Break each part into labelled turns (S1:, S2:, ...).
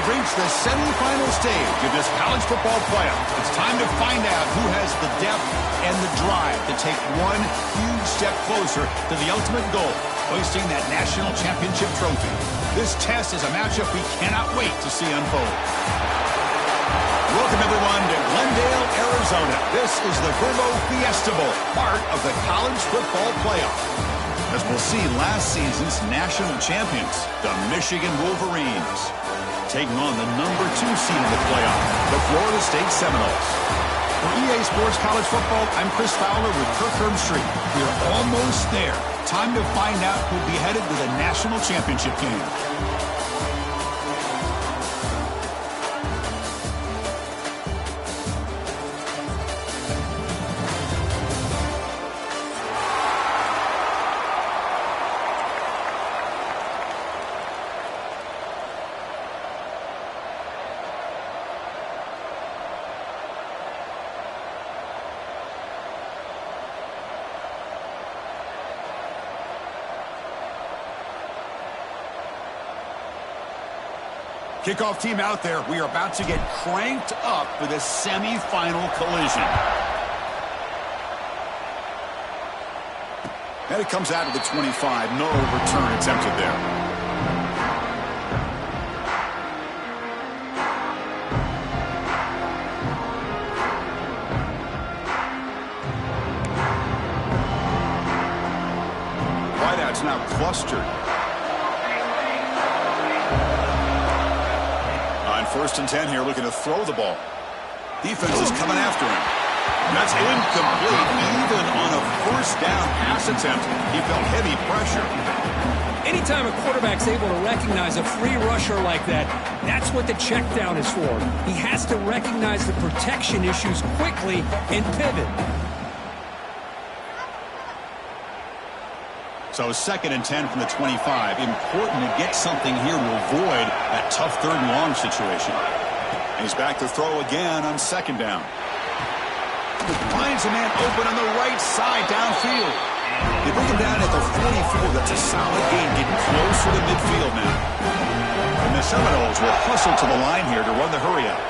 S1: reached the semifinal stage of this college football playoff. It's time to find out who has the depth and the drive to take one huge step closer to the ultimate goal, hoisting that national championship trophy. This test is a matchup we cannot wait to see unfold. Welcome, everyone, to Glendale, Arizona. This is the Verbo Fiesta Bowl, part of the college football playoff. As we'll see, last season's national champions, the Michigan Wolverines, taking on the #2 seed in the playoff, the Florida State Seminoles. For EA Sports College Football, I'm Chris Fowler with Kirk Herbstreit. We are almost there. Time to find out who'll be headed to the national championship game. Kickoff team out there. We are about to get cranked up for this semifinal collision. And it comes out of the 25. No return attempted there. Wideout's now clustered. First and 10 here, looking to throw the ball. Defense is coming after him. That's incomplete. Even on a first down pass attempt, he felt heavy pressure.
S2: Anytime a quarterback's able to recognize a free rusher like that, that's what the check down is for. He has to recognize the protection issues quickly and pivot.
S1: So 2nd and 10 from the 25. Important to get something here to avoid that tough 3rd and long situation. And he's back to throw again on 2nd down. Finds a man open on the right side downfield. They bring him down at the 44. That's a solid gain, getting closer to midfield now. And the Seminoles will hustle to the line here to run the hurry up.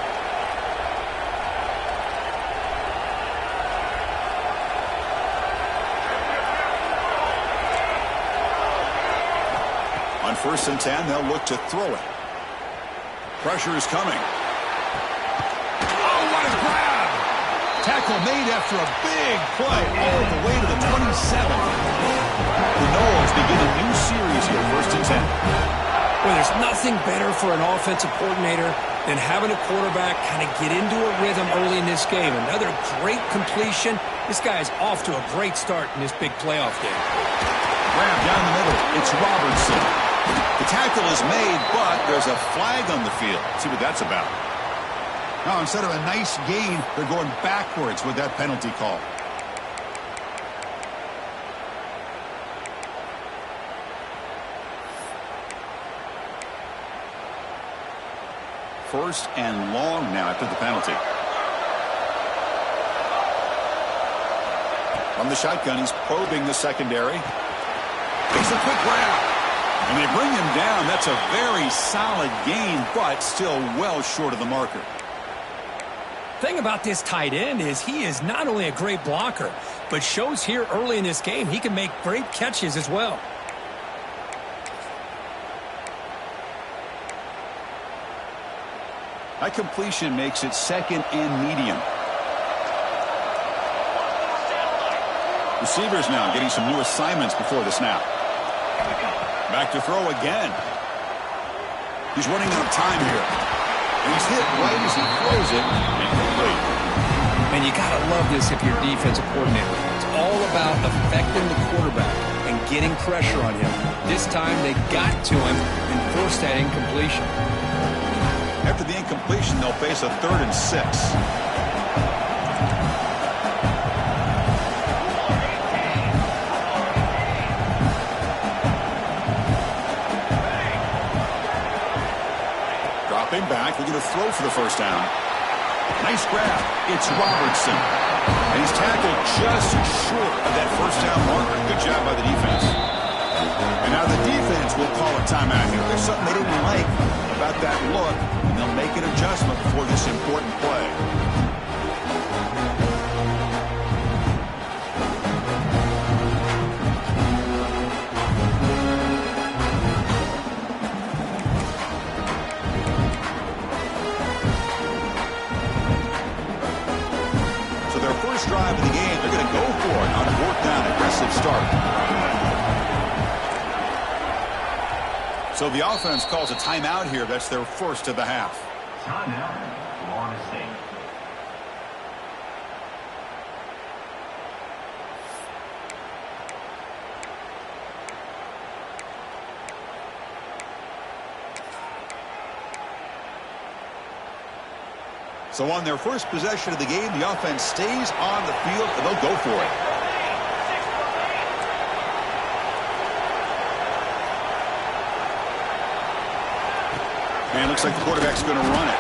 S1: On 1st and 10, they'll look to throw it. Pressure is coming. Oh, what a grab! Tackle made after a big play all the way to the 27. The Noles begin a new series here, 1st and 10.
S2: Well, there's nothing better for an offensive coordinator than having a quarterback kind of get into a rhythm early in this game. Another great completion. This guy is off to a great start in this big playoff game.
S1: Grab down the middle. It's Robertson. The tackle is made, but there's a flag on the field. Let's see what that's about. Now, instead of a nice gain, they're going backwards with that penalty call. First and long now after the penalty. From the shotgun, he's probing the secondary. Makes a quick grab. And they bring him down. That's a very solid gain, but still well short of the marker.
S2: Thing about this tight end is he is not only a great blocker, but shows here early in this game he can make great catches as well.
S1: That completion makes it 2nd and medium. Receivers now getting some new assignments before the snap. Back to throw again. He's running out of time here. And he's hit right as he throws it. Incomplete.
S2: And you got to love this if you're a defensive coordinator. It's all about affecting the quarterback and getting pressure on him. This time they got to him and forced that incompletion.
S1: After the incompletion, they'll face a 3rd and 6. Dropping back, looking to throw for the 1st down. Nice grab. It's Robertson. And he's tackled just short of that 1st down marker. Good job by the defense. And now the defense will call a timeout here. There's something they didn't like about that look. to make an adjustment before this important play. So their first drive of the game, they're going to go for it on a fourth down, aggressive start. So the offense calls a timeout here. That's their first of the half.
S3: Timeout, Florida State.
S1: So on their first possession of the game, the offense stays on the field, and they'll go for it. And looks like the quarterback's going to run it.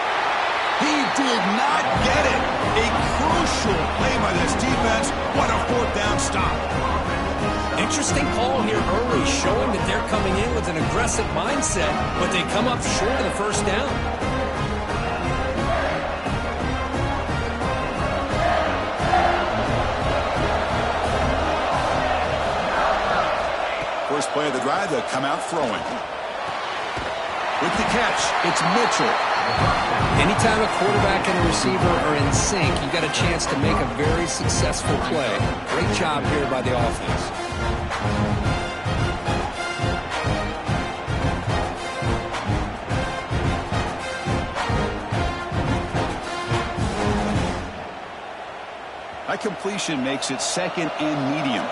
S1: He did not get it. A crucial play by this defense. What a fourth down stop.
S2: Interesting call here early, showing that they're coming in with an aggressive mindset, but they come up short of the first down.
S1: First play of the drive, they'll come out throwing. With the catch, it's Mitchell.
S2: Anytime a quarterback and a receiver are in sync, you got a chance to make a very successful play. Great job here by the offense.
S1: That completion makes it second and medium.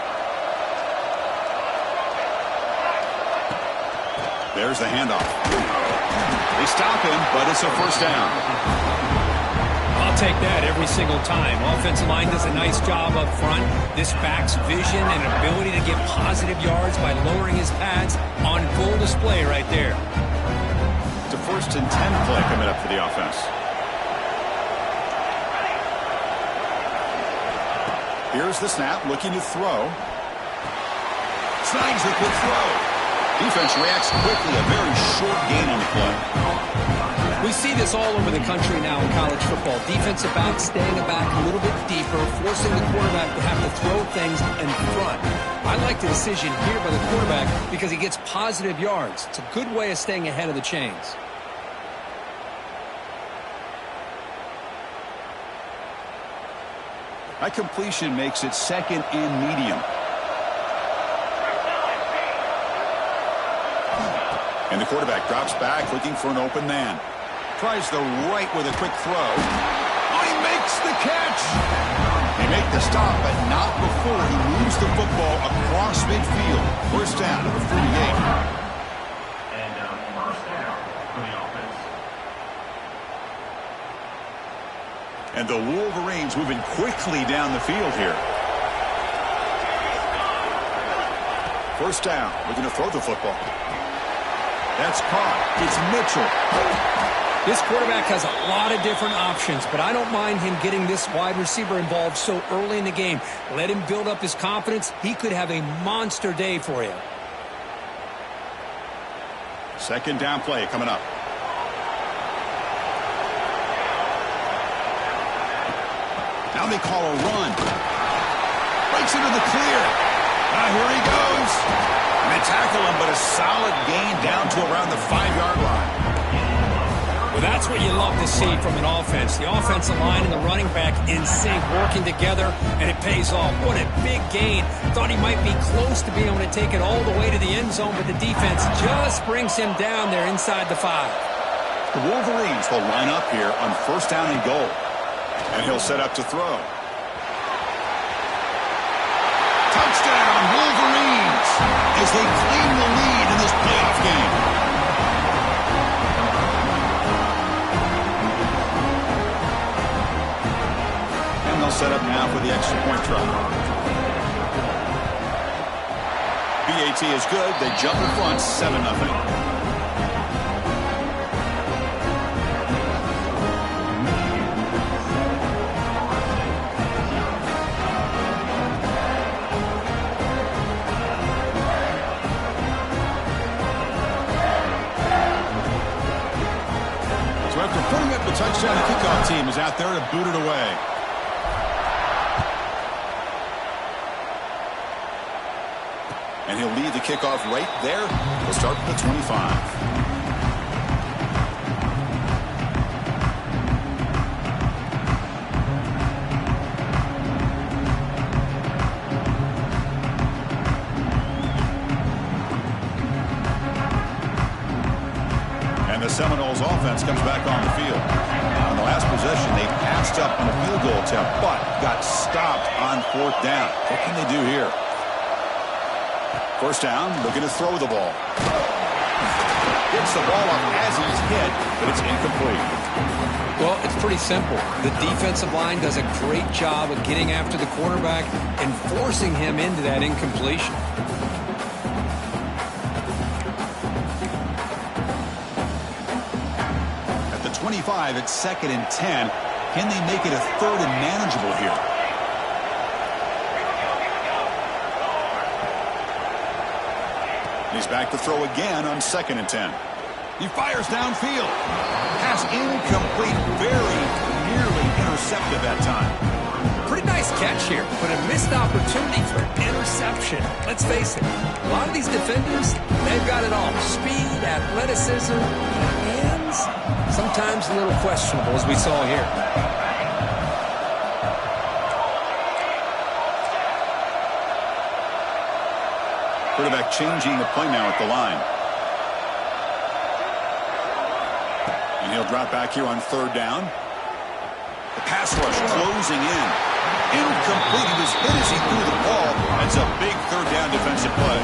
S1: There's the handoff. They stop him, but it's a first down.
S2: I'll take that every single time. Offensive line does a nice job up front. This backs vision and ability to get positive yards by lowering his pads on full display right there.
S1: It's a 1st and 10 play coming up for the offense. Here's the snap, looking to throw. Snags the quick throw. Defense reacts quickly, a very short gain on the play.
S2: We see this all over the country now in college football. Defensive backs staying back a little bit deeper, forcing the quarterback to have to throw things in front. I like the decision here by the quarterback because he gets positive yards. It's a good way of staying ahead of the chains.
S1: That completion makes it second and medium. And the quarterback drops back, looking for an open man. Tries the right with a quick throw. Oh, he makes the catch! They make the stop, but not before he moves the football across midfield. First down at the 48.
S3: And first down for the offense.
S1: And the Wolverines moving quickly down the field here. First down, looking to throw the football. That's caught. It's Mitchell.
S2: This quarterback has a lot of different options, but I don't mind him getting this wide receiver involved so early in the game. Let him build up his confidence. He could have a monster day for you.
S1: Second down play coming up. Now they call a run. Breaks into the clear. Here he goes. And they tackle him, but a solid gain down to around the 5-yard line.
S2: Well, that's what you love to see from an offense. The offensive line and the running back in sync, working together, and it pays off. What a big gain. Thought he might be close to being able to take it all the way to the end zone, but the defense just brings him down there inside the 5.
S1: The Wolverines will line up here on first down and goal. And he'll set up to throw. Touchdown, Wolverines, as they claim the lead in this playoff game. And they'll set up now for the extra point try. BAT is good. They jump in front, 7-0. After 4 Putting up the touchdown, the kickoff team is out there to boot it away. And he'll lead the kickoff right there. He'll start at the 25. And the Seminoles offense comes back on the field. On the last possession, they passed up on a field goal attempt, but got stopped on 4th down. What can they do here? First down, looking to throw the ball. Gets the ball up as he's hit, but it's incomplete.
S2: Well, it's pretty simple. The defensive line does a great job of getting after the quarterback and forcing him into that incompletion.
S1: At the 25, it's 2nd and 10. Can they make it a 3rd and manageable here? He's back to throw again on 2nd and 10. He fires downfield. Pass incomplete, very nearly intercepted that time.
S2: Pretty nice catch here, but a missed opportunity for an interception. Let's face it, a lot of these defenders, they've got it all. Speed, athleticism, hands, sometimes a little questionable, as we saw here.
S1: Quarterback changing the play now at the line. And he'll drop back here on 3rd down. The pass rush closing in. Incomplete. He was hit as he threw the ball. That's a big 3rd down defensive play.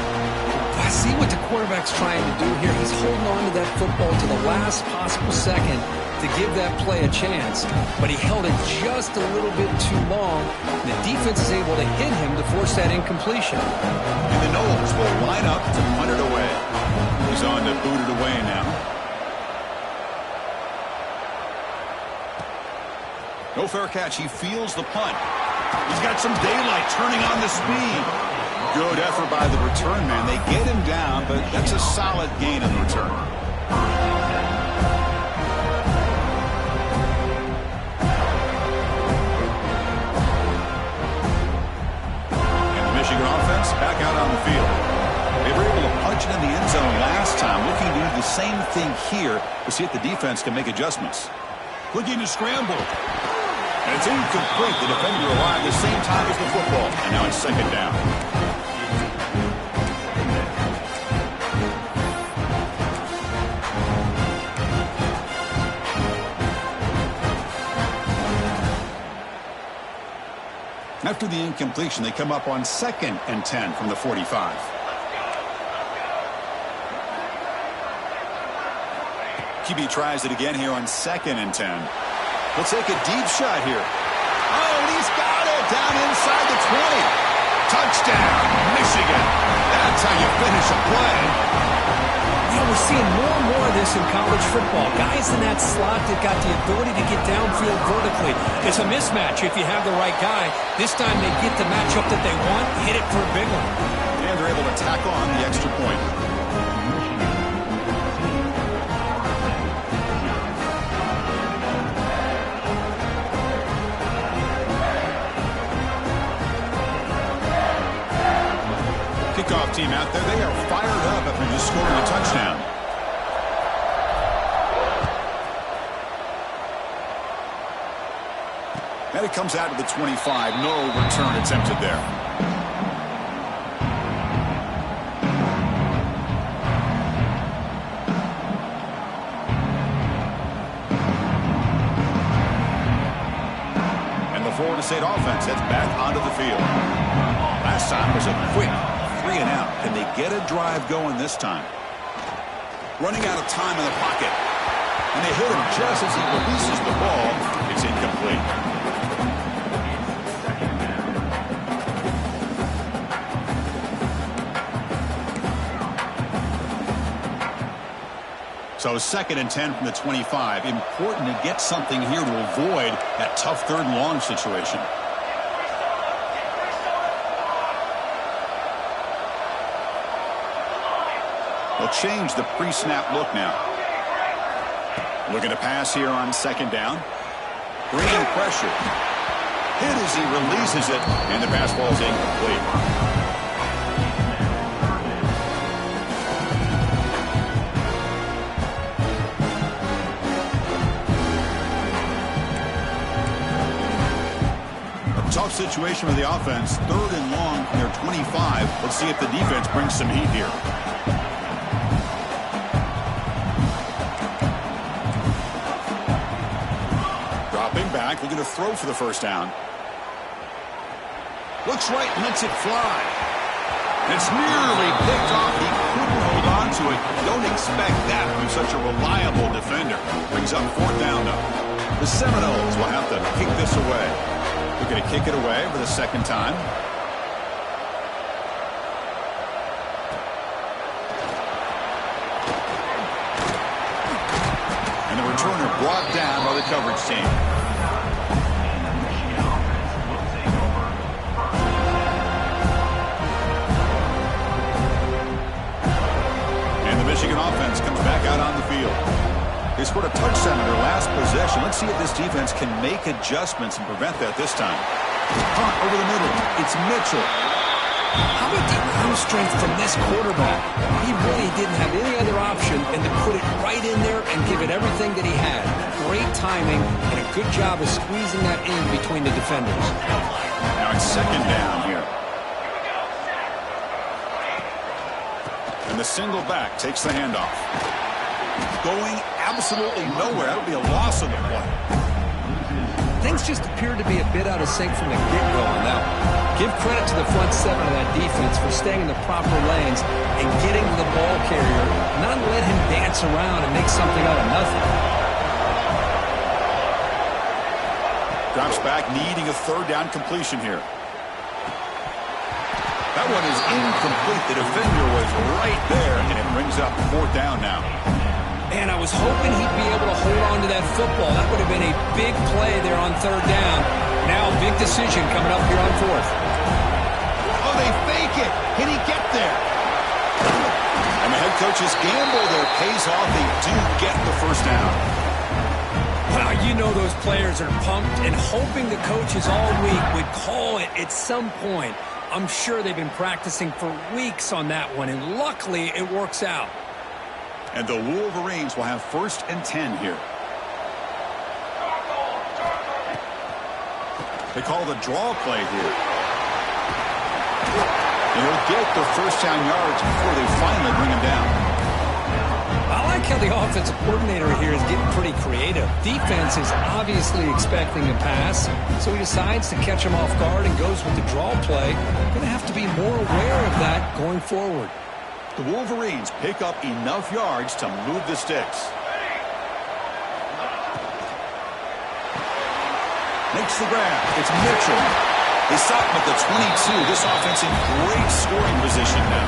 S2: I see what the quarterback's trying to do here. He's holding on to that football to the last possible second to give that play a chance, but he held it just a little bit too long. The defense is able to hit him to force that incompletion.
S1: And the Noles will line up to punt it away. He's on to boot it away now. No fair catch. He feels the punt. He's got some daylight turning on the speed. Good effort by the return man. They get him down, but that's a solid gain on the return. Michigan offense back out on the field. They were able to punch it in the end zone last time. Looking to do the same thing here to see if the defense can make adjustments. Looking to scramble. And it's incomplete. The defender arrived the same time as the football. And now it's 2nd down. After the incompletion, they come up on 2nd and 10 from the 45. QB tries it again here on 2nd and 10. We'll take a deep shot here. Oh, and he's got it down inside the 20. Touchdown, Michigan. That's how you finish a play.
S2: You know, we're seeing more and more of this in college football. Guys in that slot that got the ability to get downfield vertically. It's a mismatch if you have the right guy. This time they get the matchup that they want, hit it for a big one.
S1: And they're able to tack on the extra point. Kickoff team out there. They are fired up after just scoring a touchdown. And it comes out to the 25. No return attempted there. And the Florida State offense heads back onto the field. Last time was a quick 3 and out. Can they get a drive going this time? Running out of time in the pocket. And they hit him just as he releases the ball. It's incomplete. So 2nd and 10 from the 25. Important to get something here to avoid that tough 3rd and long situation. They'll change the pre-snap look now. Looking to pass here on second down. Bringing pressure. Hit as he releases it, and the pass ball is incomplete. Tough situation for the offense. 3rd and long from their 25. Let's see if the defense brings some heat here. Dropping back, looking to throw for the first down. Looks right, lets it fly. It's nearly picked off. He couldn't hold on to it. Don't expect that from such a reliable defender. Brings up 4th down, though. The Seminoles will have to kick this away. We're going to kick it away for the second time. And the returner brought down by the coverage team. And the Michigan offense comes back out on the field. They scored a touchdown in their last possession. Let's see if this defense can make adjustments and prevent that this time. Punt over the middle. It's Mitchell.
S2: How about the arm strength from this quarterback? He really didn't have any other option than to put it right in there and give it everything that he had. Great timing and a good job of squeezing that in between the defenders.
S1: Now it's second down here. And the single back takes the handoff. Going absolutely nowhere. That would be a loss of the play.
S2: Things just appeared to be a bit out of sync from the get-go on that one. Give credit to the front 7 of that defense for staying in the proper lanes and getting to the ball carrier, not let him dance around and make something out of nothing.
S1: Drops back, needing a 3rd down completion here. That one is incomplete. The defender was right there, and it brings up 4th down now.
S2: And I was hoping he'd be able to hold on to that football. That would have been a big play there on 3rd down. Now a big decision coming up here on 4th.
S1: Oh, they fake it. Can he get there? And the head coach's gamble there pays off. They do get the first down.
S2: Well, you know those players are pumped and hoping the coaches all week would call it at some point. I'm sure they've been practicing for weeks on that one, and luckily it works out.
S1: And the Wolverines will have 1st and 10 here. They call the draw play here. And he'll get the first down yards before they finally bring him down.
S2: I like how the offensive coordinator here is getting pretty creative. Defense is obviously expecting a pass, so he decides to catch him off guard and goes with the draw play. Going to have to be more aware of that going forward.
S1: The Wolverines pick up enough yards to move the sticks. Makes the grab. It's Mitchell. They stop him at the 22. This offense in great scoring position now.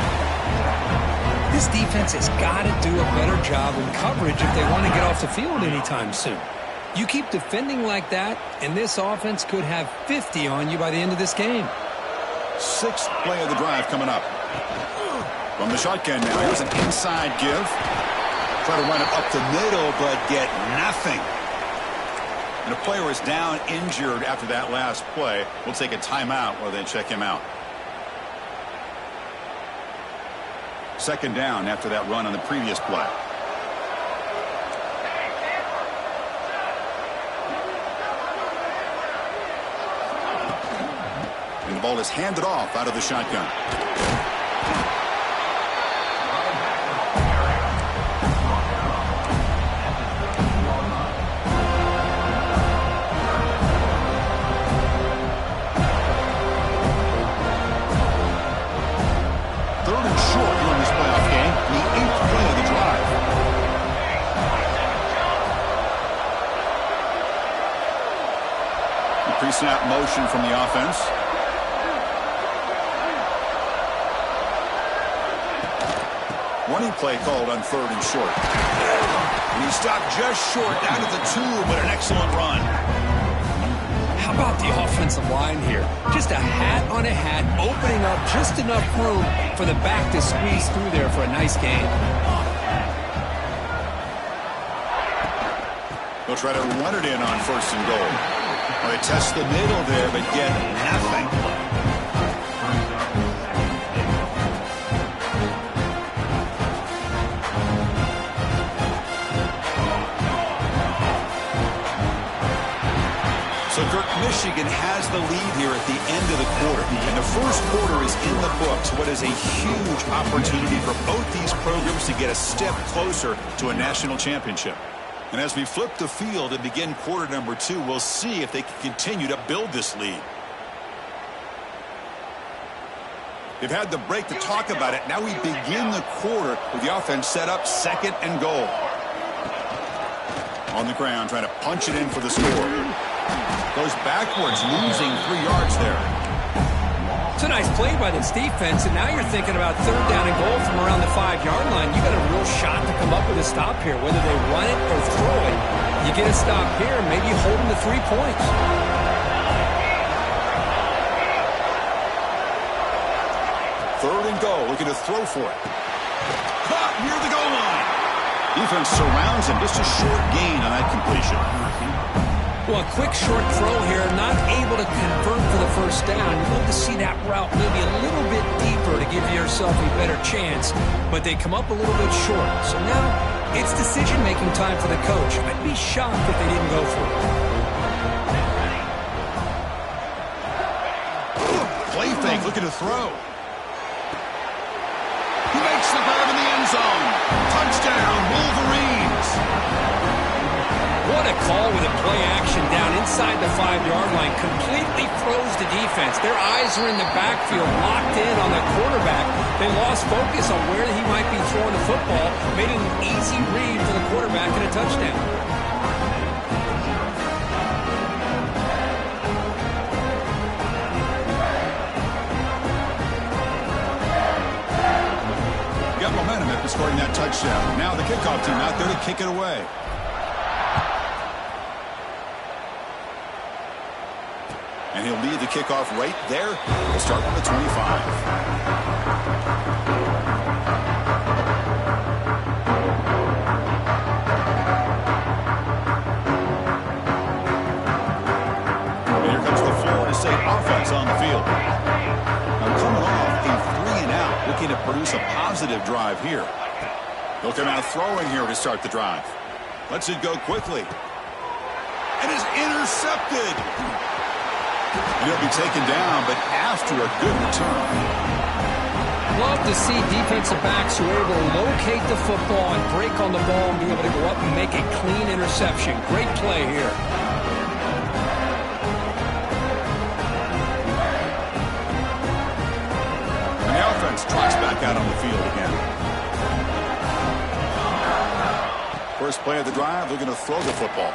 S2: This defense has got to do a better job in coverage if they want to get off the field anytime soon. You keep defending like that, and this offense could have 50 on you by the end of this game.
S1: 6th play of the drive coming up. From the shotgun now, here's an inside give. Try to run it up the middle, but get nothing. And a player is down injured after that last play. We'll take a timeout while they check him out. 2nd down after that run on the previous play. And the ball is handed off out of the shotgun. Pre-snap motion from the offense. Running play called on 3rd and short. And he stopped just short down to the 2, but an excellent run.
S2: How about the offensive line here? Just a hat on a hat, opening up just enough room for the back to squeeze through there for a nice gain.
S1: They'll try to run it in on 1st and goal. Well, they test the middle there, but get nothing. So, Kirk, Michigan has the lead here at the end of the quarter. And the first quarter is in the books. What is a huge opportunity for both these programs to get a step closer to a national championship. And as we flip the field and begin quarter number 2, we'll see if they can continue to build this lead. They've had the break to talk about it. Now we begin the quarter with the offense set up 2nd and goal. On the ground, trying to punch it in for the score. Goes backwards, losing 3 yards there.
S2: It's a nice play by this defense, and now you're thinking about 3rd down and goal from around the 5-yard line. You got a real shot to come up with a stop here, whether they run it or throw it. You get a stop here, maybe you hold them to 3 points.
S1: 3rd and goal, looking to throw for it. Caught near the goal line. Defense surrounds him, just a short gain on that completion.
S2: Well, a quick short throw here, not able to convert for the 1st down. You'd love to see that route maybe a little bit deeper to give yourself a better chance, but they come up a little bit short. So now it's decision-making time for the coach. I'd be shocked if they didn't go for it.
S1: Play fake, looking to throw. He makes the grab in the end zone. Touchdown, Wolverines.
S2: What a call with a play action down inside the 5-yard line. Completely froze the defense. Their eyes are in the backfield, locked in on the quarterback. They lost focus on where he might be throwing the football. Made it an easy read for the quarterback and a touchdown.
S1: Got momentum after scoring that touchdown. Now the kickoff team out there to kick it away. And he'll lead the kickoff right there. We'll start with the 25. And here comes the Florida State offense on the field. Now coming off a 3-and-out, looking to produce a positive drive here. They'll come out throwing here to start the drive. Lets it go quickly. And is intercepted. And he'll be taken down, but after a good return.
S2: Love to see defensive backs who are able to locate the football and break on the ball and be able to go up and make a clean interception. Great play here.
S1: And the offense trots back out on the field again. First play of the drive, looking to throw the football.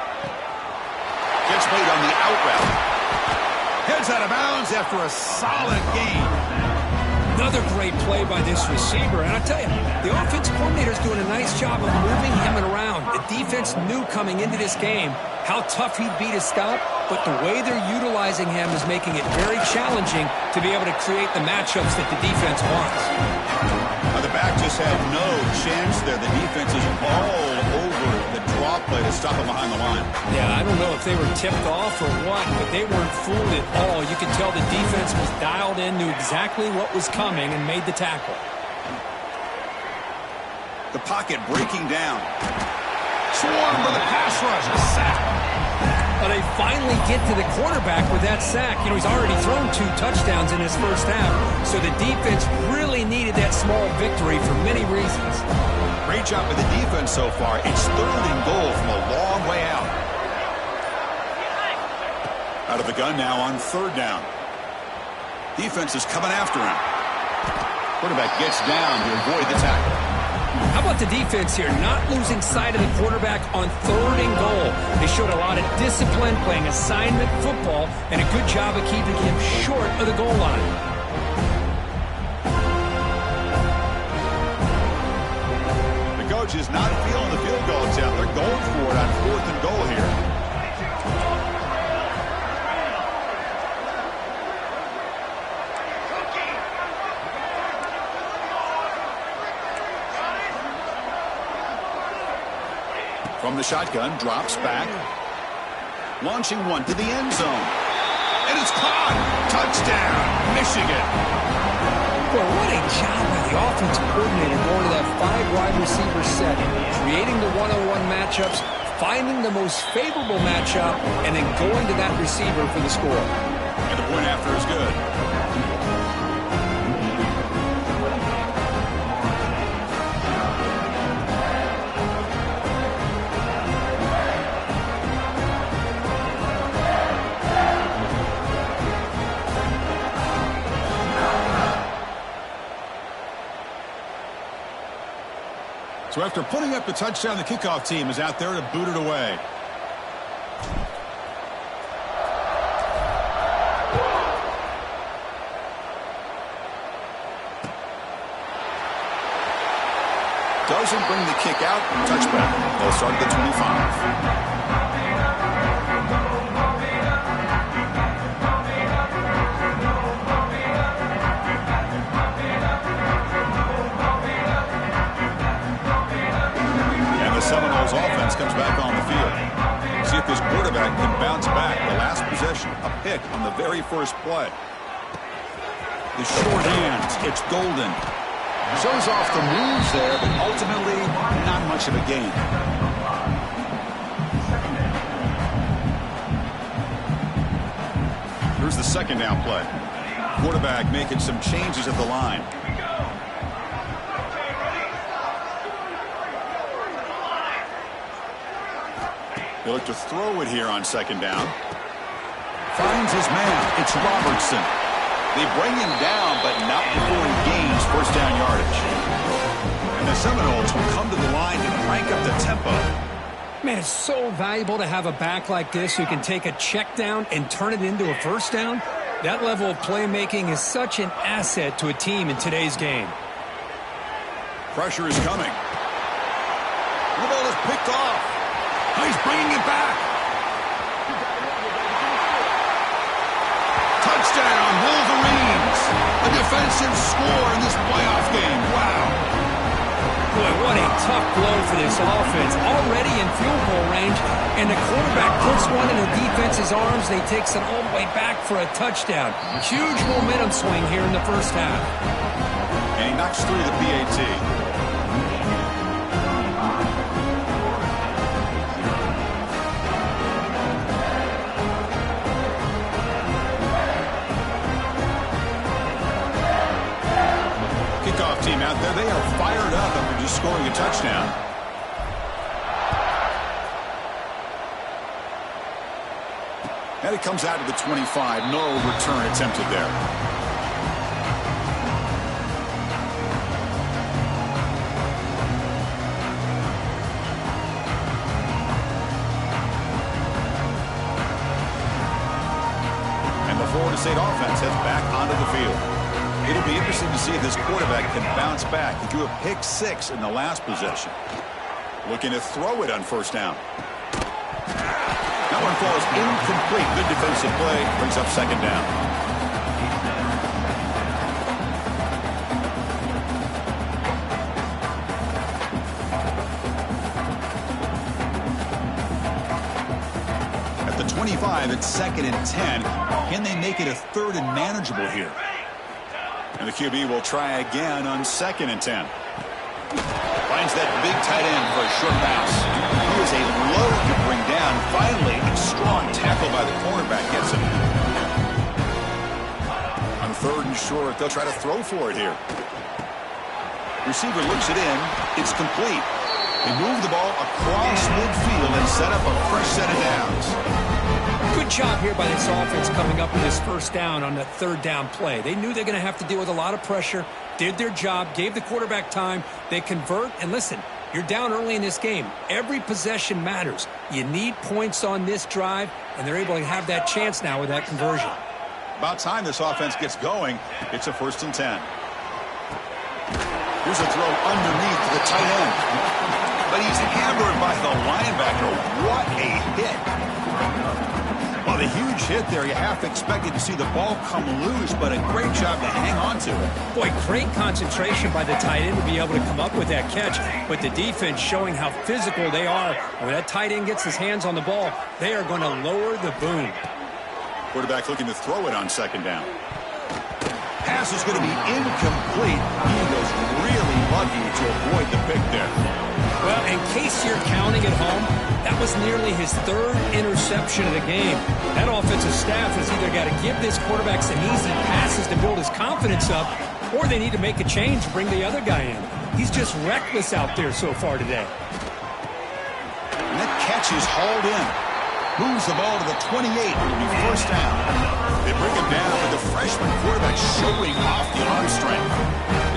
S1: Gets played on the out route. Heads out of bounds after a solid gain.
S2: Another great play by this receiver. And I tell you, the offensive coordinator is doing a nice job of moving him around. The defense knew coming into this game how tough he'd be to stop, but the way they're utilizing him is making it very challenging to be able to create the matchups that the defense wants.
S1: Now the back just had no chance there. The defense is all over the draw play to stop him behind the line.
S2: Yeah, I don't know if they were tipped off or what, but they weren't fooled at all. You could tell the defense was dialed in, knew exactly what was coming, and made the tackle.
S1: The pocket breaking down. Swarmed by the pass rush. A sack.
S2: Well, they finally get to the quarterback with that sack. You know, he's already thrown 2 touchdowns in his first half, so the defense really needed that small victory for many reasons.
S1: Great job by the defense so far. It's 3rd and goal from a long way out. Out of the gun now on 3rd down. Defense is coming after him. Quarterback gets down to avoid the tackle.
S2: How about the defense here? Not losing sight of the quarterback on 3rd and goal. They showed a lot of discipline, playing assignment football, and a good job of keeping him short of the goal line.
S1: The coach is not feeling the field goal attempt. They're going for it on 4th and goal here. From the shotgun, drops back. Launching one to the end zone. And it's caught. Touchdown, Michigan.
S2: Well, what a job by the offensive coordinator going to that 5-wide receiver set, creating the one-on-one matchups, finding the most favorable matchup, and then going to that receiver for the score.
S1: And the point after is good. So after putting up the touchdown, the kickoff team is out there to boot it away. Doesn't bring the kick out. Touchback. They'll start at the 25. Seminoles offense comes back on the field. See if this quarterback can bounce back. The last possession, a pick on the very first play. The short hands, it's Golden. Shows off the moves there, but ultimately not much of a gain. Here's the second down play. Quarterback making some changes at the line. They look to throw it here on second down. Finds his man. It's Robertson. They bring him down, but not before he gains first down yardage. And the Seminoles will come to the line and crank up the tempo.
S2: Man, it's so valuable to have a back like this who can take a check down and turn it into a first down. That level of playmaking is such an asset to a team in today's game.
S1: Pressure is coming. The ball is picked off. He's bringing it back. Touchdown, Wolverines. A defensive score in this playoff game. Wow.
S2: Boy, what a tough blow for this offense. Already in field goal range, and the quarterback puts one in the defense's arms. They takes it all the way back for a touchdown. Huge momentum swing here in the first half.
S1: And he knocks through the PAT. Kickoff team out there, they are fired up after just scoring a touchdown. And it comes out to the 25. No return attempted there. And the Florida State offense heads back onto the field. It'll be interesting to see if this quarterback can bounce back. He threw a pick 6 in the last possession. Looking to throw it on first down. That one falls incomplete. Good defensive play. Brings up second down. At the 25, it's 2nd and 10. Can they make it a 3rd and manageable here? And the QB will try again on 2nd and 10. Finds that big tight end for a short pass. He is a load to bring down. Finally, a strong tackle by the cornerback gets him. On 3rd and short, they'll try to throw for it here. Receiver looks it in. It's complete. They move the ball across midfield and set up a fresh set of downs.
S2: Good job here by this offense coming up with this first down on the 3rd down play. They knew they're going to have to deal with a lot of pressure, did their job, gave the quarterback time. They convert, and listen, you're down early in this game. Every possession matters. You need points on this drive, and they're able to have that chance now with that conversion.
S1: About time this offense gets going. It's a 1st and 10. Here's a throw underneath the tight end. But he's hammered by the linebacker. What a hit. Well, the huge hit there. You half expected to see the ball come loose, but a great job to hang on to it.
S2: Boy, great concentration by the tight end to be able to come up with that catch. But the defense showing how physical they are. And when that tight end gets his hands on the ball, they are going to lower the boom.
S1: Quarterback looking to throw it on second down. Pass is going to be incomplete. Eagles really lucky to avoid the pick there.
S2: Well, in case you're counting at home, that was nearly his third interception of the game. That offensive staff has either got to give this quarterback some easy passes to build his confidence up, or they need to make a change and bring the other guy in. He's just reckless out there so far today.
S1: And that catch is hauled in. Moves the ball to the 28. It'll be first down. They bring him down with the freshman quarterback showing off the arm strength.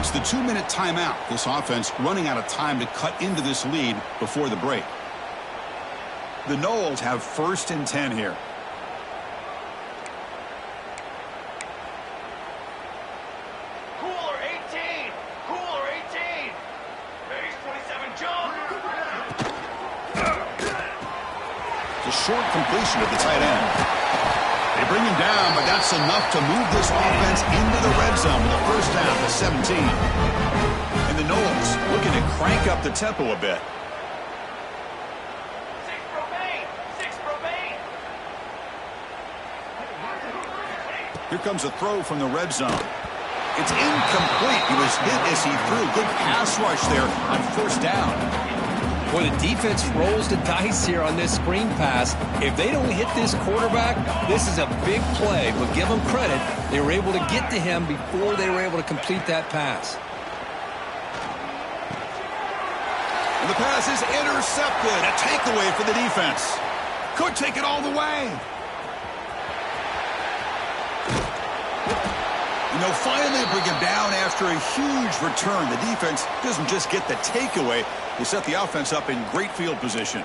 S1: It's the 2-minute timeout. This offense running out of time to cut into this lead before the break. The Noles have 1st and 10 here.
S3: Cooler 18. Cooler 18. Base 27 jump.
S1: It's a short completion of the tight end. They bring him down, but that's enough to move this offense into the red zone with a first down to 17. And the Noles looking to crank up the tempo a bit. Here comes a throw from the red zone. It's incomplete. He was hit as he threw. Good pass rush there on first down.
S2: Boy, the defense rolls the dice here on this screen pass. If they don't hit this quarterback, this is a big play. But give them credit. They were able to get to him before they were able to complete that pass.
S1: And the pass is intercepted. A takeaway for the defense. Could take it all the way. You know, finally bring him down after a huge return. The defense doesn't just get the takeaway. They set the offense up in great field position.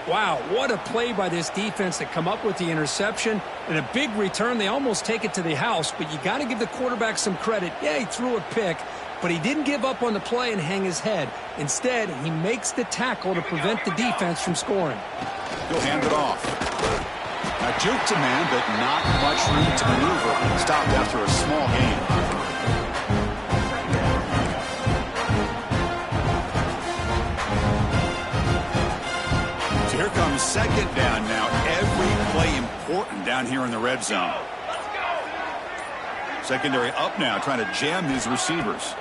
S2: Wow, what a play by this defense to come up with the interception. And a big return. They almost take it to the house, but you got to give the quarterback some credit. Yeah, he threw a pick, but he didn't give up on the play and hang his head. Instead, he makes the tackle to prevent the defense from scoring.
S1: He'll hand it off. Now, juke to man, but not much room to maneuver. Stopped after a small gain. So here comes second down now. Every play important down here in the red zone. Secondary up now, trying to jam his receivers.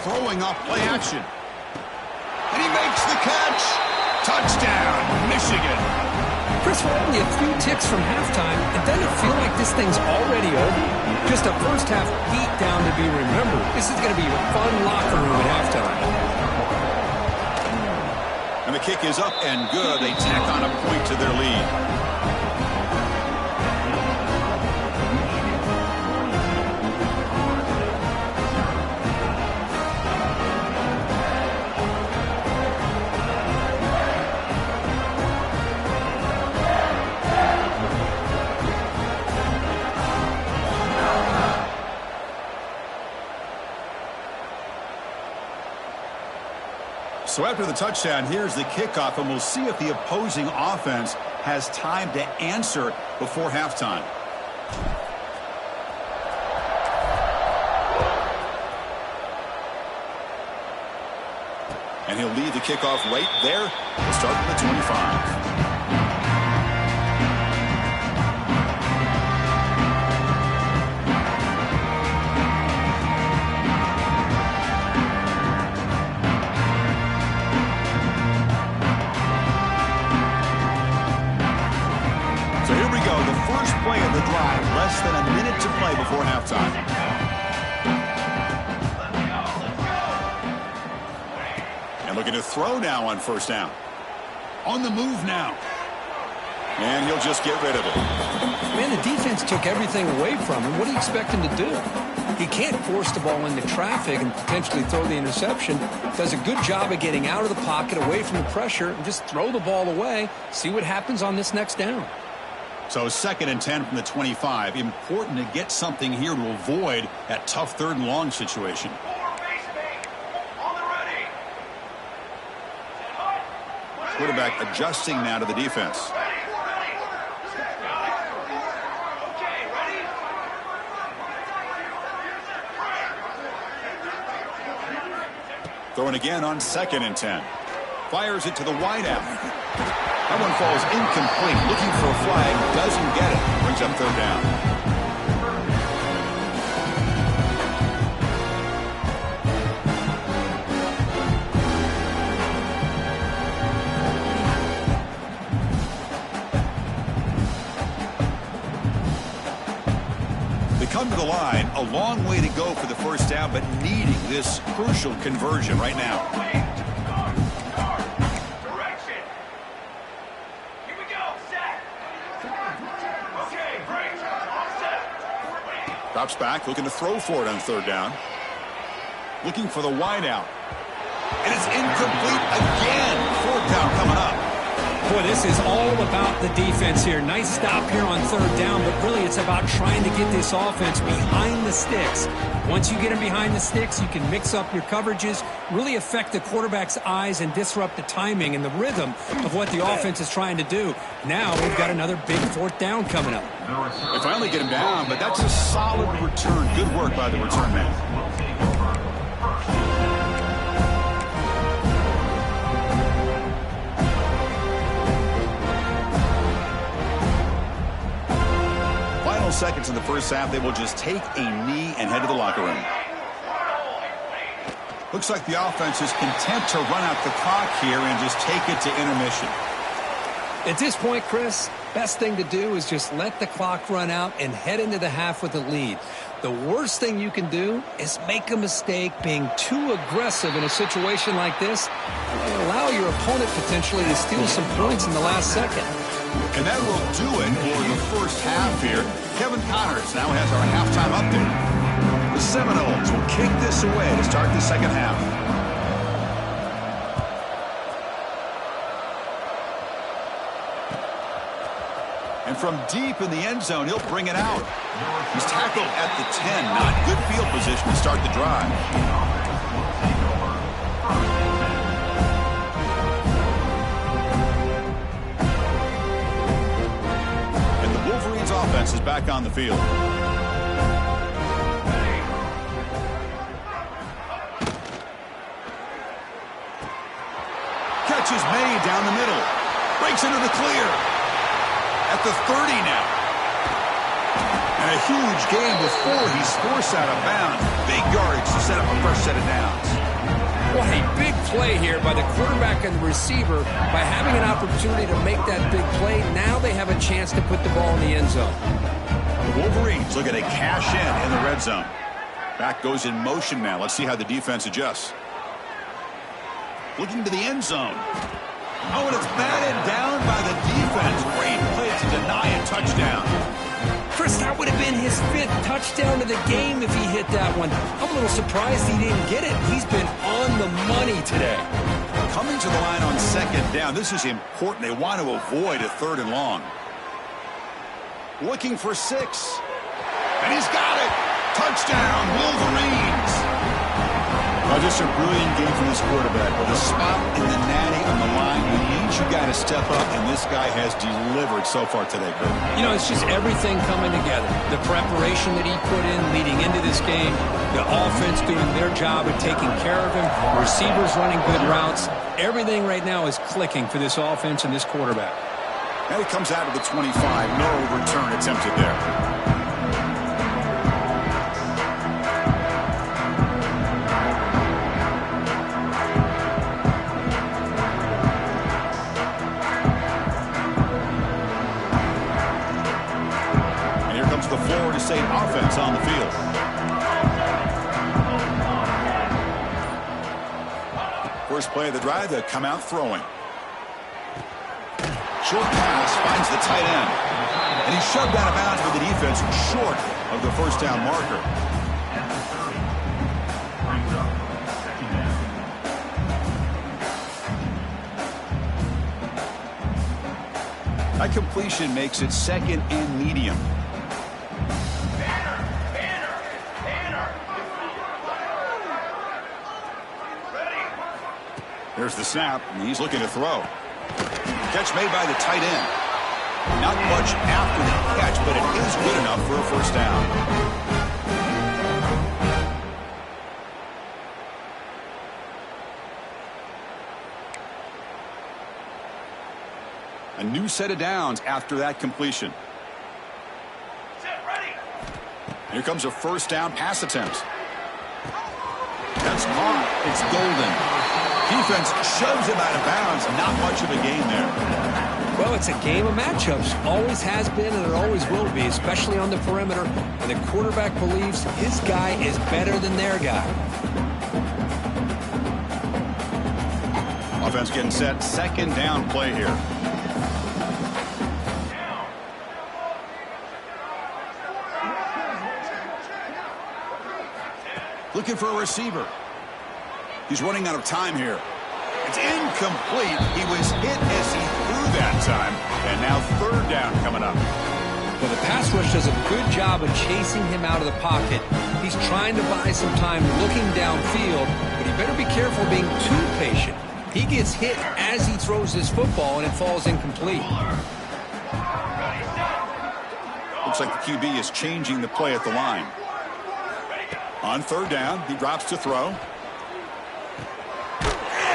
S1: Throwing off play action. And he makes the catch. Touchdown, Michigan.
S2: Chris, we're only a few ticks from halftime, and doesn't it feel like this thing's already over? Just a first half beat down to be remembered. This is going to be a fun locker room at halftime.
S1: And the kick is up and good. They tack on a point to their lead. So after the touchdown, here's the kickoff, and we'll see if the opposing offense has time to answer before halftime. And he'll lead the kickoff right there. We'll start at the 25. Play of the drive, less than a minute to play before halftime. And looking to throw now on first down. On the move now. And he'll just get rid of it.
S2: Man, the defense took everything away from him. What do you expect him to do? He can't force the ball into traffic and potentially throw the interception. Does a good job of getting out of the pocket, away from the pressure, and just throw the ball away. See what happens on this next down.
S1: So 2nd and 10 from the 25. Important to get something here to avoid that tough 3rd and long situation. Quarterback adjusting now to the defense. Throwing again on 2nd and 10. Fires it to the wideout. That one falls incomplete. Looking for a flag. Doesn't get it. Brings up 3rd down. Come to the line, a long way to go for the 1st down, but needing this crucial conversion right now.
S3: Direction. Here we go. Set. Okay, break. All set.
S1: Drops back, looking to throw for it on 3rd down. Looking for the wideout. And it's incomplete again. 4th down coming up.
S2: Boy, this is all about the defense here. Nice stop here on 3rd down, but really it's about trying to get this offense behind the sticks. Once you get them behind the sticks, you can mix up your coverages, really affect the quarterback's eyes and disrupt the timing and the rhythm of what the offense is trying to do. Now we've got another big 4th down coming up.
S1: They finally get him down, but that's a solid return. Good work by the return man. Seconds in the 1st half, they will just take a knee and head to the locker room. Looks like the offense is content to run out the clock here and just take it to intermission.
S2: At this point, Chris, best thing to do is just let the clock run out and head into the half with a lead. The worst thing you can do is make a mistake being too aggressive in a situation like this and allow your opponent potentially to steal some points in the last second.
S1: And that will do it for the 1st half here. Kevin Connors now has our halftime update. The Seminoles will kick this away to start the 2nd half. And from deep in the end zone, he'll bring it out. He's tackled at the 10. Not good field position to start the drive. Offense is back on the field. Catches made down the middle. Breaks into the clear. At the 30 now. And a huge gain before he's forced out of bounds. Big yardage to set up a fresh set of downs.
S2: What a big play here by the quarterback and the receiver. By having an opportunity to make that big play, now they have a chance to put the ball in the end zone.
S1: The Wolverines looking to cash in the red zone. Back goes in motion now. Let's see how the defense adjusts. Looking to the end zone. Oh, and it's batted down by the defense. Great play to deny a touchdown.
S2: Chris, that would have been his 5th touchdown of the game if he hit that one. I'm a little surprised he didn't get it. He's been on the money today.
S1: Coming to the line on 2nd down. This is important. They want to avoid a 3rd and long. Looking for 6. And he's got it. Touchdown, Wolverines. Oh, just a brilliant game from this quarterback. With a spot in the natty on the line, we need you guys to step up, and this guy has delivered so far today, Kurt.
S2: You know, it's just everything coming together. The preparation that he put in leading into this game, the offense doing their job of taking care of him, receivers running good routes. Everything right now is clicking for this offense and this quarterback.
S1: And it comes out of the 25. No return attempted there. The Florida State offense on the field. First play of the drive, they come out throwing. Short pass finds the tight end. And he's shoved out of bounds by the defense short of the 1st down marker. That completion makes it 2nd and medium. Here's the snap, and he's looking to throw. Catch made by the tight end. Not much after the catch, but it is good enough for a 1st down. A new set of downs after that completion. Here comes a first down pass attempt. That's caught. It's golden. Defense shoves him out of bounds. Not much of a gain there.
S2: Well, it's a game of matchups. Always has been and it always will be, especially on the perimeter. And the quarterback believes his guy is better than their guy.
S1: Offense getting set. Second down play here. Looking for a receiver. He's running out of time here. It's incomplete. He was hit as he threw that time. And now third down coming up.
S2: Well, the pass rush does a good job of chasing him out of the pocket. He's trying to buy some time looking downfield, but he better be careful being too patient. He gets hit as he throws his football, and it falls incomplete.
S1: Looks like the QB is changing the play at the line. On third down, he drops to throw. And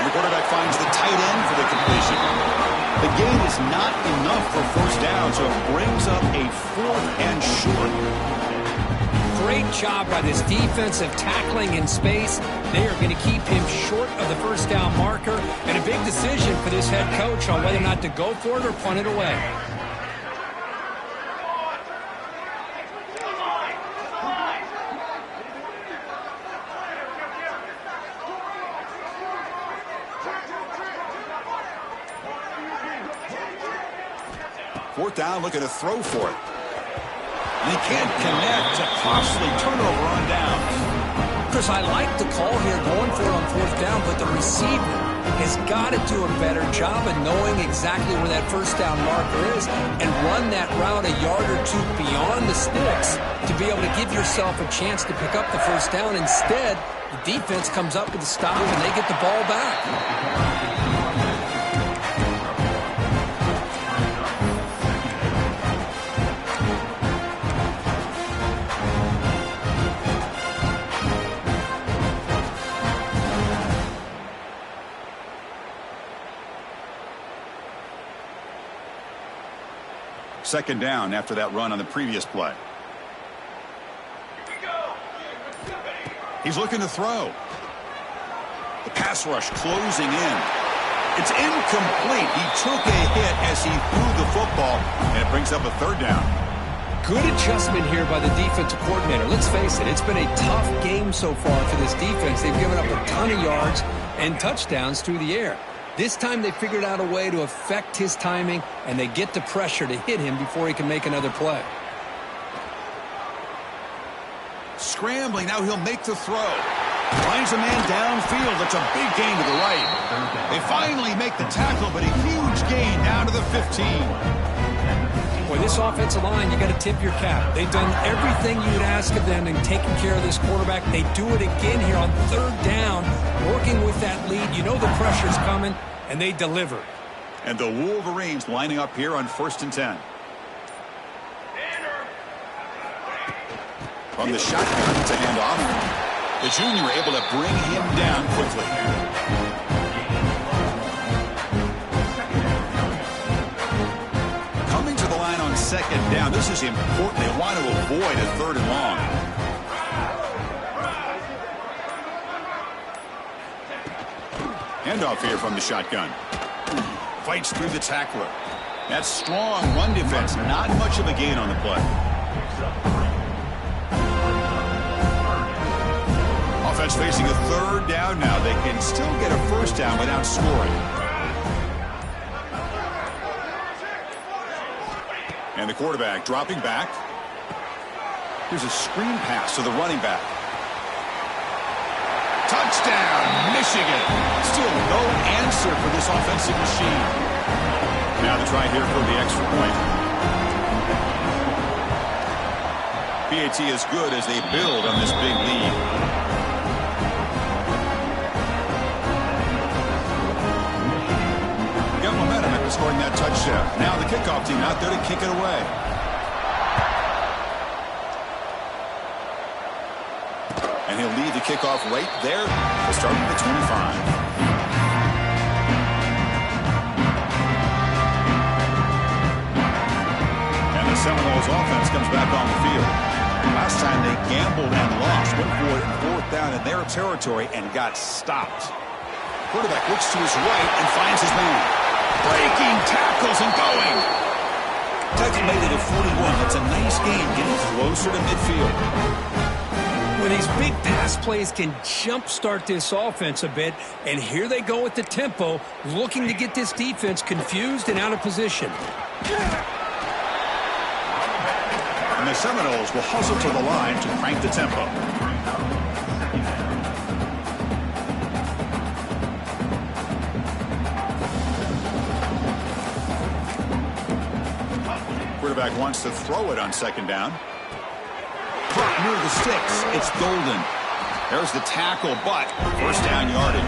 S1: the quarterback finds the tight end for the completion. The gain is not enough for first down, so it brings up a 4th and short.
S2: Great job by this defensive tackling in space. They are going to keep him short of the first down marker. And a big decision for this head coach on whether or not to go for it or punt it away.
S1: Fourth down, looking to throw for it. And he can't connect. A costly turnover on downs.
S2: Chris, I like the call here going for it on fourth down, but the receiver has got to do a better job of knowing exactly where that first down marker is and run that route a yard or two beyond the sticks to be able to give yourself a chance to pick up the first down. Instead, the defense comes up with a stop and they get the ball back.
S1: Second down after that run on the previous play. He's looking to throw. The pass rush closing in. It's incomplete. He took a hit as he threw the football, and it brings up a third down.
S2: Good adjustment here by the defensive coordinator. Let's face it, it's been a tough game so far for this defense. They've given up a ton of yards and touchdowns through the air. This time they figured out a way to affect his timing, and they get the pressure to hit him before he can make another play.
S1: Scrambling, now he'll make the throw. Finds a man downfield. That's a big gain to the right. They finally make the tackle, but a huge gain down to the 15.
S2: Boy, this offensive line, you got to tip your cap. They've done everything you would ask of them in taking care of this quarterback. They do it again here on third down, working with that lead. You know the pressure's coming, and they deliver.
S1: And the Wolverines lining up here on 1st and 10. From the shotgun to hand off. The junior able to bring him down quickly. Coming to the line on second down. This is important. They want to avoid a third and long. Handoff here from the shotgun. Fights through the tackler. That strong run defense. Not much of a gain on the play. Offense facing a third down now. They can still get a first down without scoring. And the quarterback dropping back. Here's a screen pass to the running back. Touchdown, Michigan. Still no answer for this offensive machine. Now the try here for the extra point. PAT is good as they build on this big lead. Momentum after scoring that touchdown. Now the kickoff team out there to kick it away. And he'll lead the kickoff right there to start at the 25. Seminoles offense comes back on the field. Last time they gambled and lost, went for it in fourth down in their territory and got stopped. Quarterback looks to his right and finds his man. Breaking tackles and going. Tackle made it at 41. That's a nice gain, getting closer to midfield.
S2: Well, these big pass plays can jumpstart this offense a bit, and here they go with the tempo, looking to get this defense confused and out of position.
S1: And the Seminoles will hustle to the line to crank the tempo. Quarterback wants to throw it on second down. Caught near the sticks. It's Golden. There's the tackle, but first down yardage.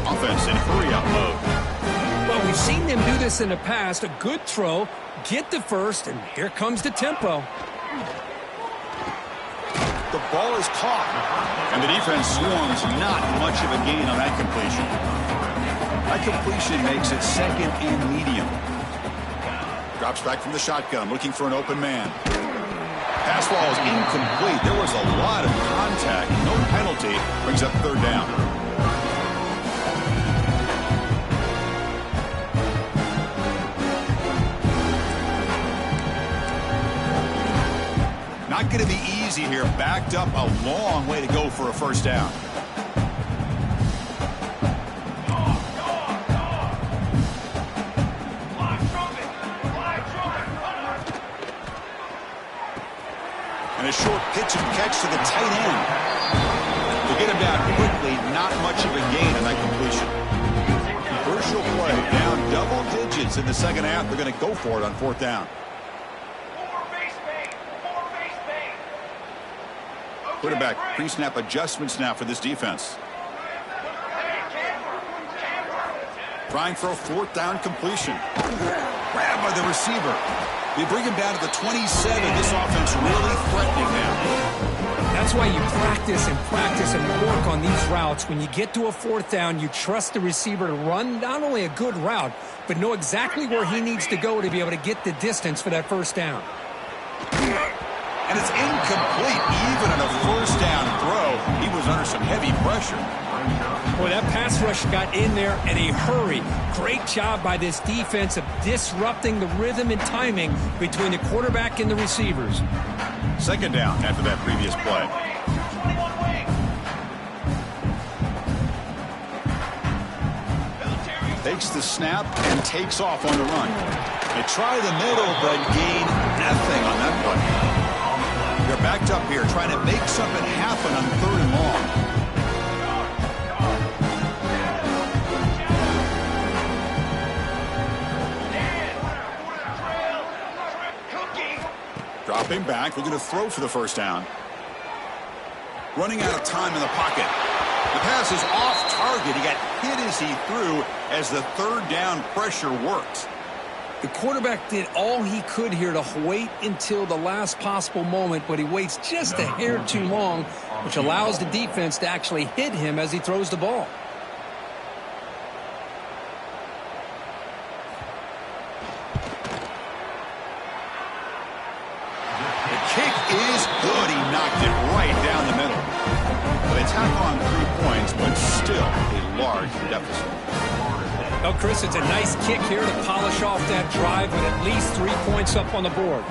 S1: Offense in hurry-up mode.
S2: Well, we've seen them do this in the past. A good throw, get the first, and here comes the tempo.
S1: The ball is caught, and the defense swarms not much of a gain on that completion. That completion makes it second and medium. Drops back from the shotgun, looking for an open man. Pass ball is incomplete. There was a lot of contact. No penalty. Brings up third down. Not going to be easy here. Backed up a long way to go for a first down. And a short pitch and catch to the tight end. To get him down quickly, not much of a gain on that completion. Crucial play, down double digits in the second half. They're going to go for it on fourth down. Quarterback pre-snap adjustments now for this defense. Trying for a fourth down completion. Grabbed by the receiver. They bring him down to the 27. This offense really threatening now.
S2: That's why you practice and work on these routes. When you get to a fourth down, you trust the receiver to run not only a good route, but know exactly where he needs to go to be able to get the distance for that first down.
S1: And it's incomplete. Even on a first down throw, he was under some heavy pressure.
S2: Boy, that pass rush got in there in a hurry. Great job by this defense of disrupting the rhythm and timing between the quarterback and the receivers.
S1: Second down after that previous play. Takes the snap and takes off on the run. They try the middle, but gain nothing on that play. They're backed up here trying to make something happen on third and long. Dropping back, looking to throw for the first down. Running out of time in the pocket. The pass is off target. He got hit as he threw as the third down pressure worked.
S2: The quarterback did all he could here to wait until the last possible moment, but he waits just a hair too long, which allows the defense to actually hit him as he throws the ball.
S1: The kick is good. He knocked it right down the middle. They tack on 3 points, but still a large deficit.
S2: Well, Chris, it's a nice kick here to polish off that drive with at least 3 points up on the board.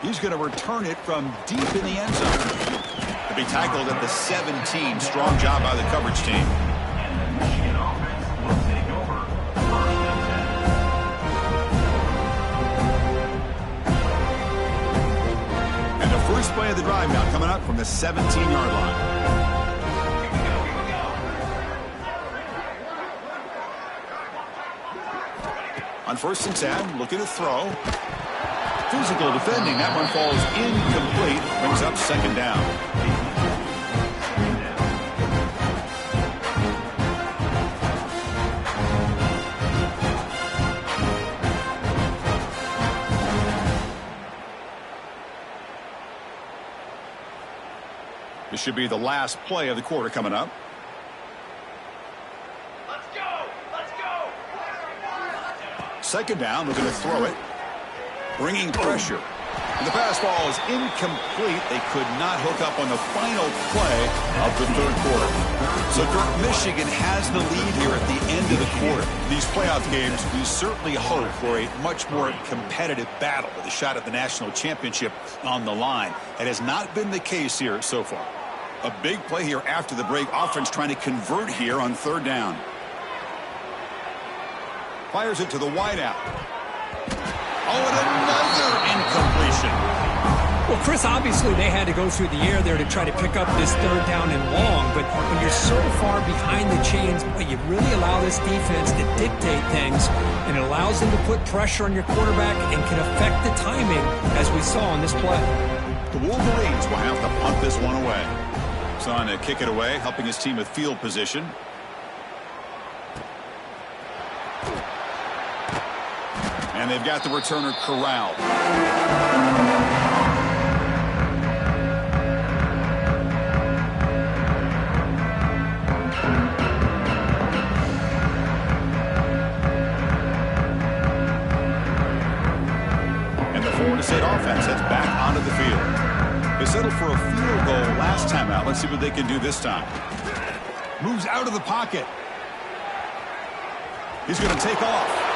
S1: He's going to return it from deep in the end zone. To be tackled at the 17. Strong job by the coverage team. First play of the drive now coming up from the 17-yard line. On 1st and 10, looking to throw. Physical defending. That one falls incomplete. Brings up second down. This should be the last play of the quarter coming up. second down, looking to throw it. Bringing pressure. And the pass ball is incomplete. They could not hook up on the final play of the third quarter. So Michigan has the lead here at the end of the quarter. These playoff games, we certainly hope for a much more competitive battle with a shot at the national championship on the line. It has not been the case here so far. A big play here after the break. Offense trying to convert here on third down. Fires it to the wideout. Oh, and another incompletion.
S2: Well, Chris, obviously they had to go through the air there to try to pick up this third down and long, but when you're so far behind the chains, you really allow this defense to dictate things, and it allows them to put pressure on your quarterback and can affect the timing, as we saw in this play.
S1: The Wolverines will have to punt this one away. Son to kick it away, helping his team with field position. And they've got the returner corralled. And the Florida State offense heads back onto the field. They settled for a field goal last time out. Let's see what they can do this time. Moves out of the pocket. He's going to take off.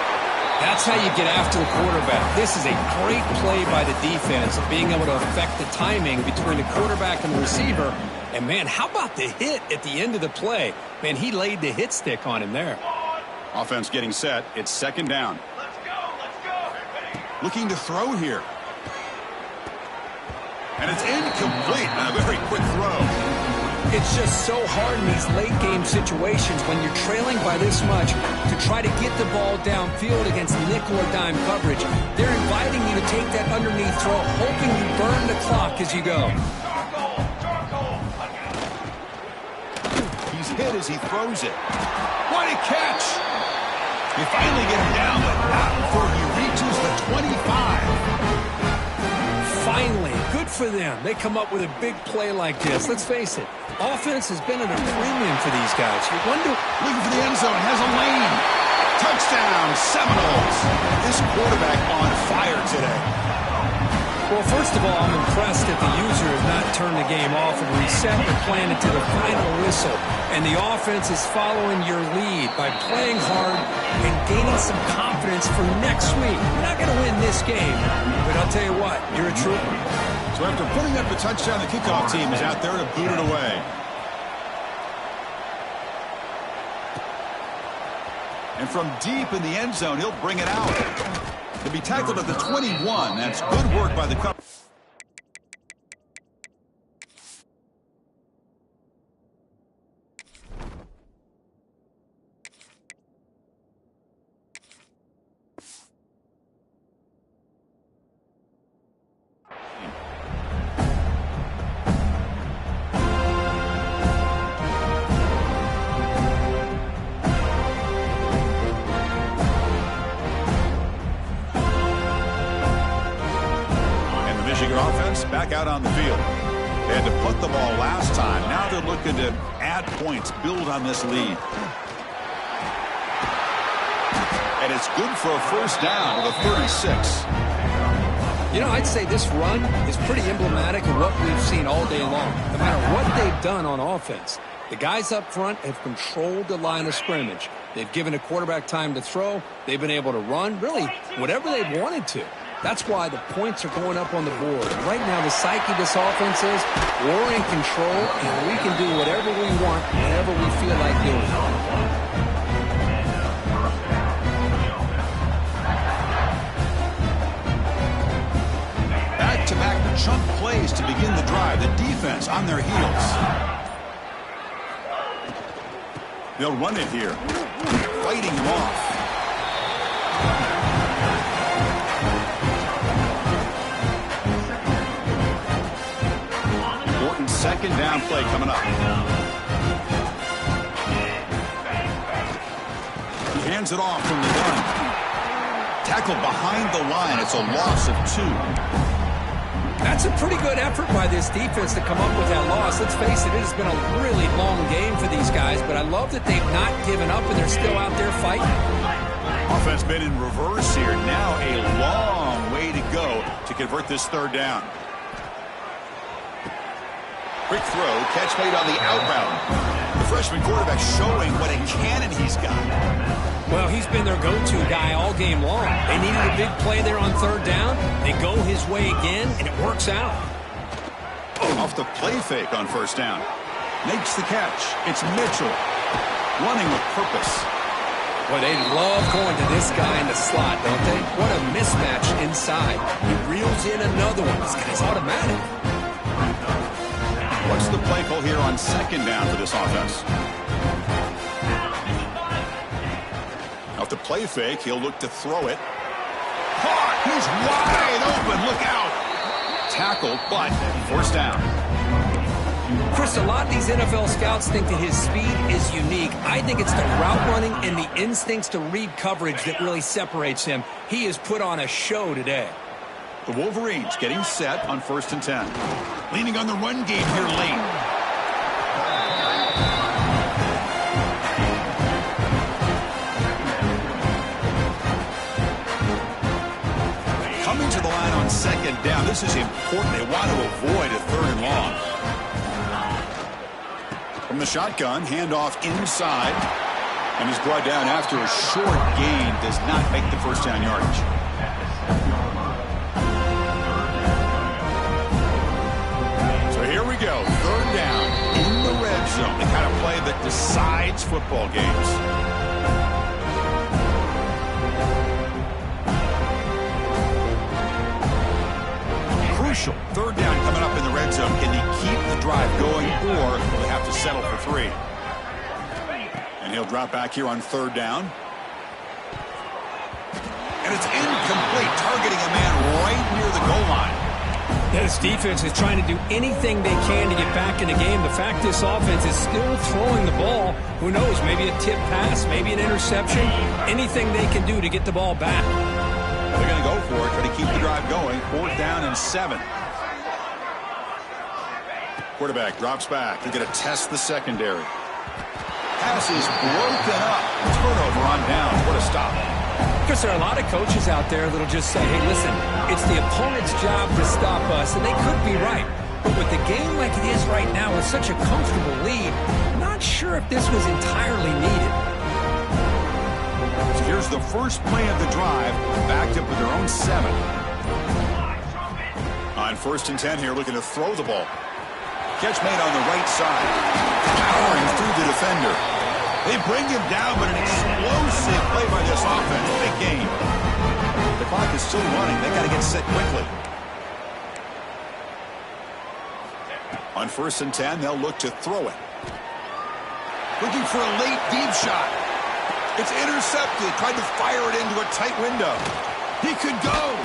S2: That's how you get after the quarterback. This is a great play by the defense, being able to affect the timing between the quarterback and the receiver. And, man, how about the hit at the end of the play? Man, he laid the hit stick on him there.
S1: Offense getting set. It's second down.
S3: Let's go.
S1: Looking to throw here. And it's incomplete. And a very quick throw.
S2: It's just so hard in these late-game situations when you're trailing by this much to try to get the ball downfield against nickel or dime coverage. They're inviting you to take that underneath throw, hoping you burn the clock as you go.
S1: He's hit as he throws it. What a catch! You finally get him down, but not before he reaches the 25.
S2: Finally, good for them. They come up with a big play like this. Let's face it, offense has been at a premium for these guys. You wonder,
S1: looking for the end zone, has a lane. Touchdown, Seminoles. This quarterback on fire today.
S2: well, first of all, I'm impressed that the user has not turned the game off and reset the plan into the final whistle. And the offense is following your lead by playing hard and gaining some confidence for next week. You're not going to win this game, but I'll tell you what, you're a trooper.
S1: So after putting up the touchdown, the kickoff team is out there to boot it away. And from deep in the end zone, he'll bring it out. To be tackled at the 21. That's good work by the cover. Back out on the field. They had to put the ball last time. Now they're looking to add points, build on this lead. And it's good for a first down to the 36.
S2: You know, I'd say this run is pretty emblematic of what we've seen all day long. No matter what they've done on offense, the guys up front have controlled the line of scrimmage. They've given a quarterback time to throw. They've been able to run, really, whatever they've wanted to. That's why the points are going up on the board. Right now, the psyche of this offense is we're in control, and we can do whatever we want, whenever we feel like doing it.
S1: Back-to-back chunk plays to begin the drive. The defense on their heels. They'll run it here. Fighting him off. Second down play coming up. He hands it off from the gun. Tackled behind the line. It's a loss of 2.
S2: That's a pretty good effort by this defense to come up with that loss. Let's face it, it has been a really long game for these guys, but I love that they've not given up and they're still out there fighting.
S1: Offense been in reverse here. Now a long way to go to convert this third down. Quick throw, catch made on the out route. The freshman quarterback showing what a cannon he's got.
S2: Well, he's been their go-to guy all game long. They needed a big play there on third down. They go his way again, and it works out.
S1: Off the play fake on first down. Makes the catch. It's Mitchell. Running with purpose.
S2: Well, they love going to this guy in the slot, don't they? What a mismatch inside. He reels in another one. This guy's automatic.
S1: What's the play call here on second down for this offense? Off the play fake, he'll look to throw it. Caught! He's wide open. Look out! Tackled, but first down.
S2: Chris, a lot of these NFL scouts think that his speed is unique. I think it's the route running and the instincts to read coverage that really separates him. He has put on a show today.
S1: The Wolverines getting set on 1st and 10. Leaning on the run game here late. Coming to the line on second down. This is important. They want to avoid a third and long. From the shotgun, handoff inside. And is brought down after a short gain. Does not make the first down yardage. So here we go. Third down in the red zone. The kind of play that decides football games. Crucial. Third down coming up in the red zone. Can he keep the drive going, or will they have to settle for 3? And he'll drop back here on third down. And it's incomplete, targeting a man right near the goal line.
S2: This defense is trying to do anything they can to get back in the game. The fact this offense is still throwing the ball, who knows, maybe a tip pass, maybe an interception, anything they can do to get the ball back.
S1: They're going to go for it, try to keep the drive going. 4th down and 7. Quarterback drops back. They're going to test the secondary. Pass is broken up. Turnover on down. What a stop.
S2: Because there are a lot of coaches out there that'll just say, hey, listen, it's the opponent's job to stop us, and they could be right. But with the game like it is right now with such a comfortable lead, I'm not sure if this was entirely needed.
S1: So here's the first play of the drive, backed up with their own 7. On 1st and 10 here, looking to throw the ball. Catch made on the right side. Powering through the defender. They bring him down, but an explosive play by this offense. Big game. The clock is still running. They got to get set quickly. On 1st and 10, they'll look to throw it. Looking for a late deep shot. It's intercepted. Tried to fire it into a tight window. He could go.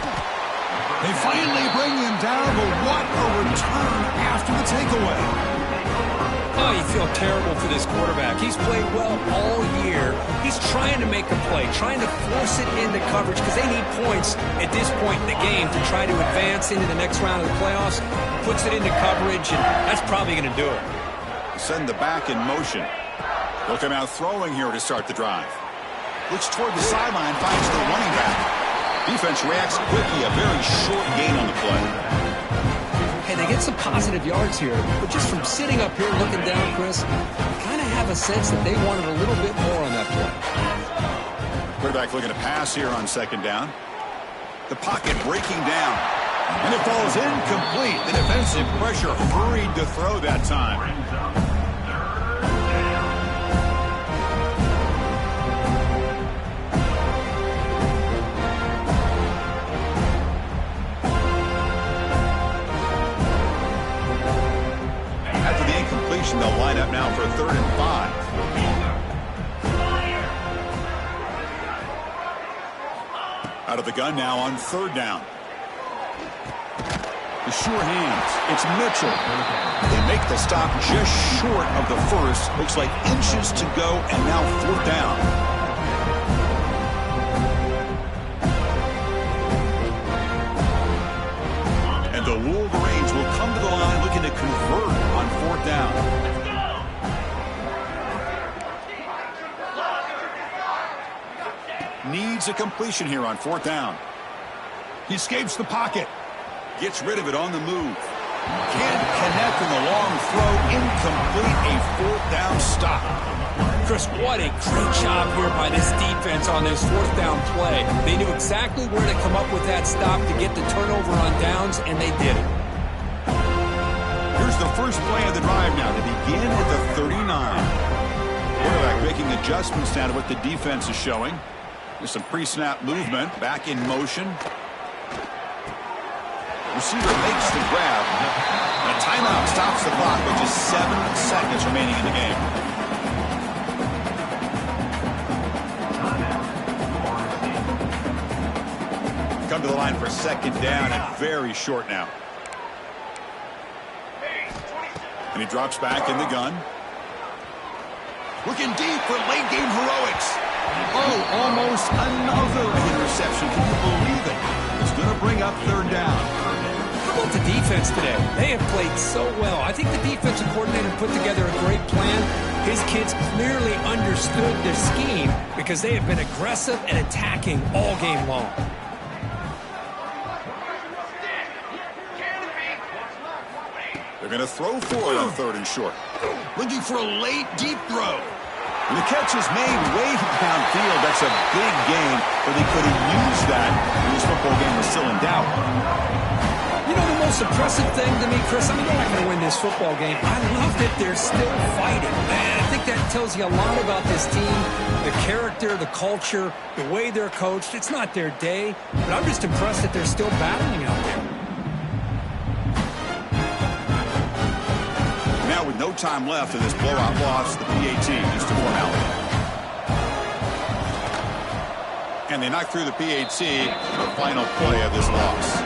S1: They finally bring him down, but what a return after the takeaway.
S2: Oh, you feel terrible for this quarterback. He's played well all year. He's trying to make a play, trying to force it into coverage because they need points at this point in the game to try to advance into the next round of the playoffs. Puts it into coverage, and that's probably going to do it.
S1: Send the back in motion. They'll come out throwing here to start the drive. Looks toward the sideline, finds the running back. Defense reacts quickly, a very short gain on the play.
S2: Hey, they get some positive yards here, but just from sitting up here looking down, Chris, kind of have a sense that they wanted a little bit more on that play.
S1: Quarterback looking to pass here on 2nd down. The pocket breaking down. And it falls incomplete. The defensive pressure hurried to throw that time. They'll line up now for 3rd and 5. Out of the gun now on 3rd down. The sure hands. It's Mitchell. They make the stop just short of the first. Looks like inches to go, and now 4th down. And the Wolverines will come to the line looking to convert on 4th down. needs a completion here on 4th down. He escapes the pocket. Gets rid of it on the move. Can't connect in the long throw. Incomplete. A 4th down stop.
S2: Chris, what a great job here by this defense on this 4th down play. They knew exactly where to come up with that stop to get the turnover on downs, and they did it.
S1: Here's the first play of the drive now to begin at the 39. Quarterback making adjustments now to what the defense is showing. There's some pre-snap movement. Back in motion. Receiver makes the grab. And a timeout stops the clock with just 7 seconds remaining in the game. Come to the line for 2nd down and very short now. And he drops back in the gun. Looking deep for late game heroics. Oh, almost another interception. Can you believe it? It's going to bring up 3rd down.
S2: How about the defense today? They have played so well. I think the defensive coordinator put together a great plan. His kids clearly understood the scheme because they have been aggressive and attacking all game long.
S1: They're going to throw for it on 3rd and short. Looking for a late deep throw. And the catch is made way downfield. That's a big gain, but they could have used that when this football game was still in doubt.
S2: You know, the most impressive thing to me, Chris, I mean, they're not going to win this football game. I love that they're still fighting. Man, I think that tells you a lot about this team, the character, the culture, the way they're coached. It's not their day, but I'm just impressed that they're still battling out there.
S1: Now with no time left in this blowout loss, the PAT is to formality. And they knock through the PAT, the final play of this loss.